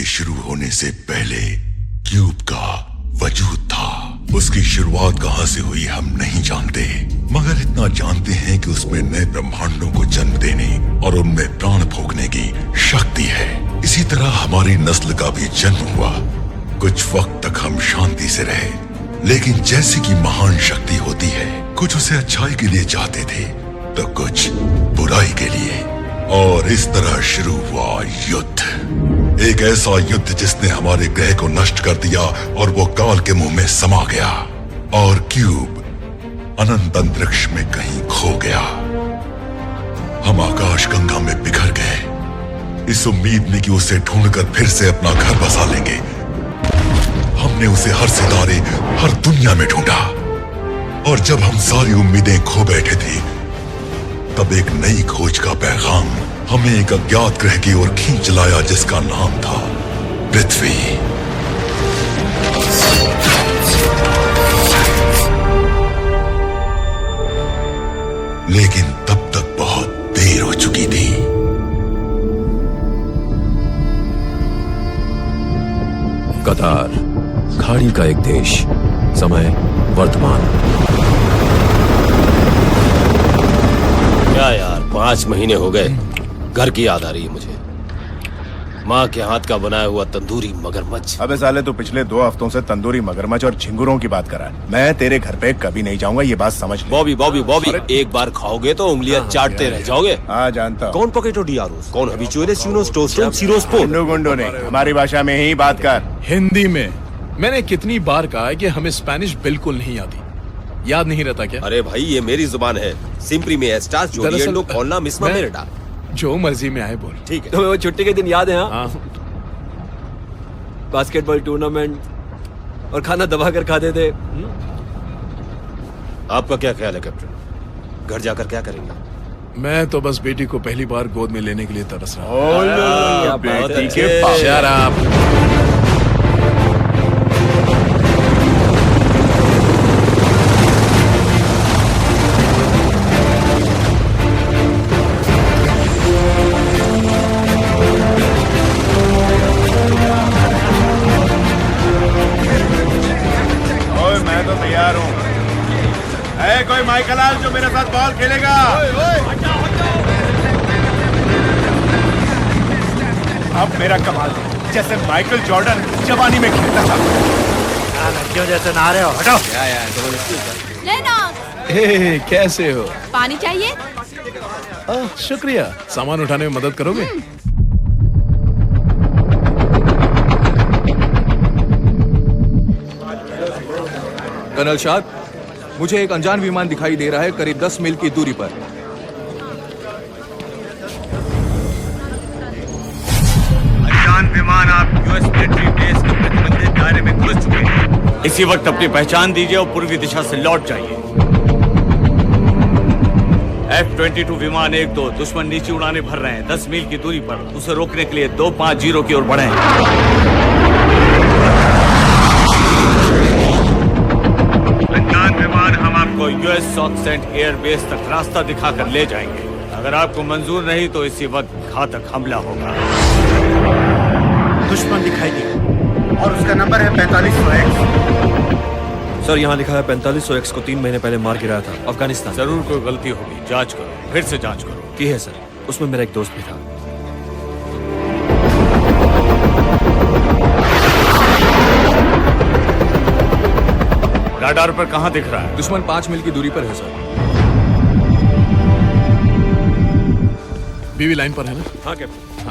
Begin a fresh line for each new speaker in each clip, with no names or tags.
शुरू होने से पहले क्यूब का वजूद था। उसकी शुरुआत कहां से हुई हम नहीं जानते, मगर इतना जानते हैं कि उसमें नए ब्रह्मांडों को जन्म देने और उनमें प्राण फूंकने की शक्ति है। इसी तरह हमारी नस्ल का भी जन्म हुआ। कुछ वक्त तक हम शांति से रहे, लेकिन जैसे कि महान शक्ति होती है, कुछ उसे अच्छाई के लिए चाहते थे तो कुछ बुराई के लिए, और इस तरह शुरू हुआ युद्ध। एक ऐसा युद्ध जिसने हमारे ग्रह को नष्ट कर दिया और वो काल के मुंह में समा गया, और क्यूब अनंत अंतरिक्ष में कहीं खो गया। हम आकाश गंगा में बिखर गए, इस उम्मीद में कि उसे ढूंढकर फिर से अपना घर बसा लेंगे। हमने उसे हर सितारे, हर दुनिया में ढूंढा, और जब हम सारी उम्मीदें खो बैठे थे, तब एक नई खोज का पैगाम हमें एक अज्ञात ग्रह की ओर खींच लाया, जिसका नाम था पृथ्वी। लेकिन तब तक बहुत देर हो चुकी थी।
कतार, खाड़ी का एक देश, समय वर्तमान।
क्या यार, 5 महीने हो गए, घर की याद आ रही है मुझे। माँ के हाथ का बनाया हुआ तंदूरी मगरमच्छ।
अबे साले, तो पिछले 2 हफ्तों से तंदूरी मगरमच्छ और झिंगुरों की बात कर रहा है। मैं तेरे घर पे कभी नहीं जाऊंगा, ये बात समझ ले।
बॉबी बॉबी बॉबी, एक बार खाओगे तो उंगलियां चाटते रह जाओगे।
हाँ, जानता हूँ।
कौन पॉकेटो डियारोस, कौन हबीचुअलिस यूनोस टोस्टोन सिरोस्पो।
गुंडो गुंडो ने हमारी भाषा में ही बात कर।
हिंदी में। मैंने कितनी बार कहा है कि हमें स्पेनिश बिल्कुल नहीं आती। याद नहीं रहता क्या?
अरे भाई, ये मेरी जुबान है। सिंपरी में एस्टास जोडिएंडो कॉलना मिस्मा मेरेटा।
जो मर्जी में आए बोल।
ठीक है।
तुम्हें वो छुट्टी के दिन याद है?
हाँ,
बास्केटबॉल टूर्नामेंट और खाना दबा कर खाते थे।
आपका क्या ख्याल है कैप्टन? घर जाकर क्या करेंगे?
मैं तो बस बेटी को पहली बार गोद में लेने के लिए तरस रहा
ओलो, बेटी के पापा।
शराब।
कोई माइकल आल जो मेरे साथ बॉल खेलेगा? अब मेरा कमाल है, जैसे माइकल जॉर्डन जवानी में खेलता था।
क्यों जैसे नहा रहे हो? हटो।
हे, कैसे हो?
पानी चाहिए?
शुक्रिया। सामान उठाने में मदद करोगे?
कर्नल शाद, मुझे एक अनजान विमान दिखाई दे रहा है करीब 10 मील की दूरी पर।
अनजान विमान आप यूएस मिलिट्री बेस के प्रतिबंधित दायरे में घुस चुके हैं। इसी वक्त अपनी पहचान दीजिए और पूर्वी दिशा से लौट जाइए। F-22 विमान 1-2 दुश्मन नीचे उड़ाने भर रहे हैं 10 मील की दूरी पर। उसे रोकने के लिए 250 की ओर बढ़े। हम आपको US south saint air base तक रास्ता दिखाकर ले जाएंगे। अगर आपको मंजूर नहीं तो इसी वक्त घातक हमला होगा। दुश्मन दिखाई दिया और उसका नंबर है 4500X।
सर, यहाँ लिखा है 4500X को 3 महीने पहले मार गिराया था अफगानिस्तान।
जरूर कोई गलती होगी, जांच करो, फिर से जांच करो।
की है सर, उसमें मेरा एक दोस्त भी था।
राडार पर कहाँ दिख रहा है?
दुश्मन 5 मील की दूरी पर है सर।
बीवी लाइन पर है ना?
हाँ कैप्टन।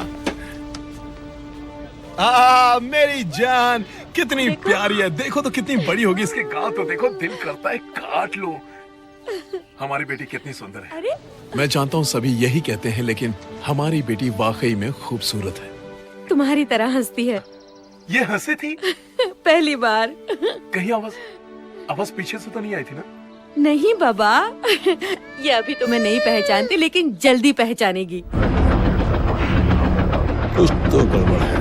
हाँ। मेरी जान कितनी प्यारी है। देखो तो कितनी बड़ी होगी। इसके गाल तो देखो, दिल करता है काट लो। हमारी बेटी कितनी सुंदर है।
अरे?
मैं जानता हूँ सभी यही कहते हैं, लेकिन हमारी बेटी वाकई में खूबसूरत है।
तुम्हारी तरह हंसती है।
ये हंसी थी?
पहली बार।
कहीं आवाज पीछे से तो नहीं आई थी ना?
नहीं बाबा, ये अभी तुम्हें नहीं पहचानती, लेकिन जल्दी पहचानेगी।
कुछ तो गड़बड़ है।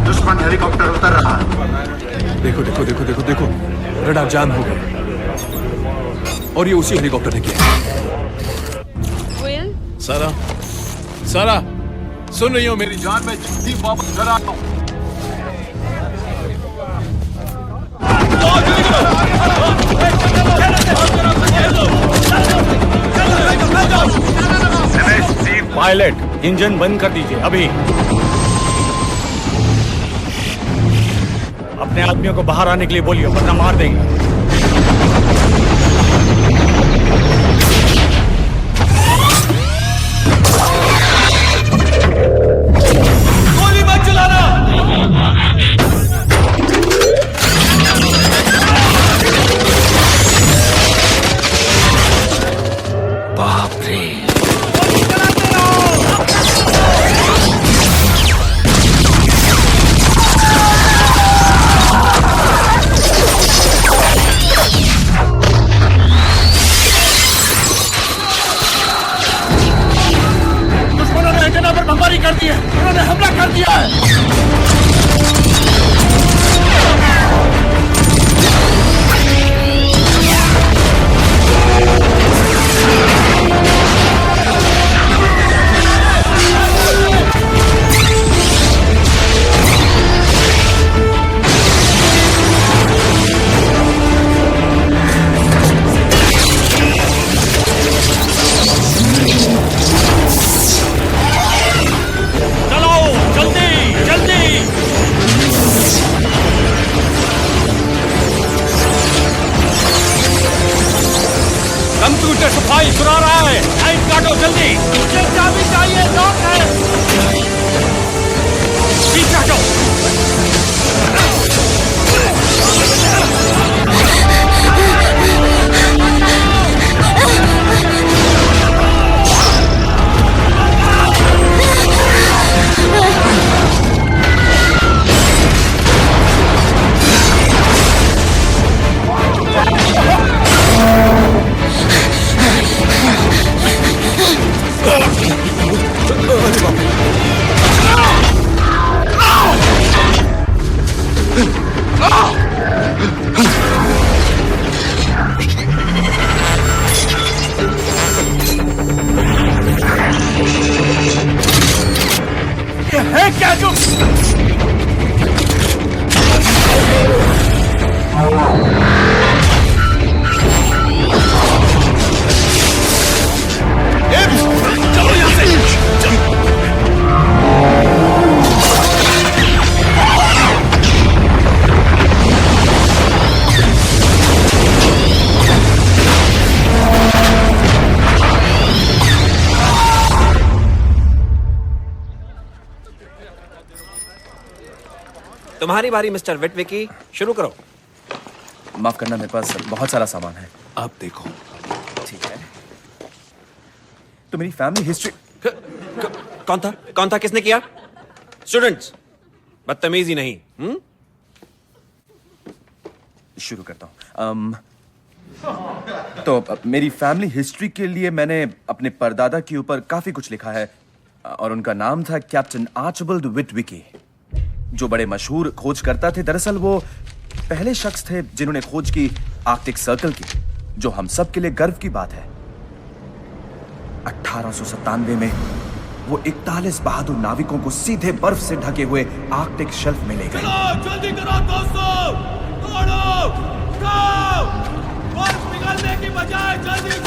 दुश्मन हेलीकॉप्टर उतर रहा है।
देखो देखो देखो देखो देखो, रडार जाम हो गया और ये उसी हेलीकॉप्टर ने किया।
विल,
सारा, सारा, सुन रही हो मेरी जान? मैं जल्दी वापस घर आता हूँ।
पायलट, इंजन बंद कर दीजिए अभी। अपने आदमियों को बाहर आने के लिए बोलिए, वरना मार देंगे। गोली मत चलाना।
बाप रे,
बमबारी कर दी है, उन्होंने हमला कर दिया है। कंप्यूटर सफाई सुना रहा है, लाइन काटो जल्दी। मुझे चाबी चाहिए, लॉक है। पीछे हटो। है क्या जो चलो यहां से।
तुम्हारी बारी मिस्टर विटविकी, शुरू करो।
माफ करना, मेरे पास बहुत सारा सामान है।
आप देखो।
ठीक है, तो मेरी फैमिली हिस्ट्री।
कौन था? कौन था? किसने किया? स्टूडेंट्स, बदतमीजी नहीं।
शुरू करता हूं। तो मेरी फैमिली हिस्ट्री के लिए मैंने अपने परदादा के ऊपर काफी कुछ लिखा है, और उनका नाम था कैप्टन आर्चबल्ड विटविकी, जो बड़े मशहूर खोज करता थे। दरअसल वो पहले शख्स थे जिन्होंने खोज की आर्कटिक सर्कल की, जो हम सब के लिए गर्व की बात है। 1897 में वो 41 बहादुर नाविकों को सीधे बर्फ से ढके हुए आर्कटिक शेल्फ में ले गए।
जल्दी करो दोस्तों, दौड़ो, बर्फ पिघलने की बजाय जल्दी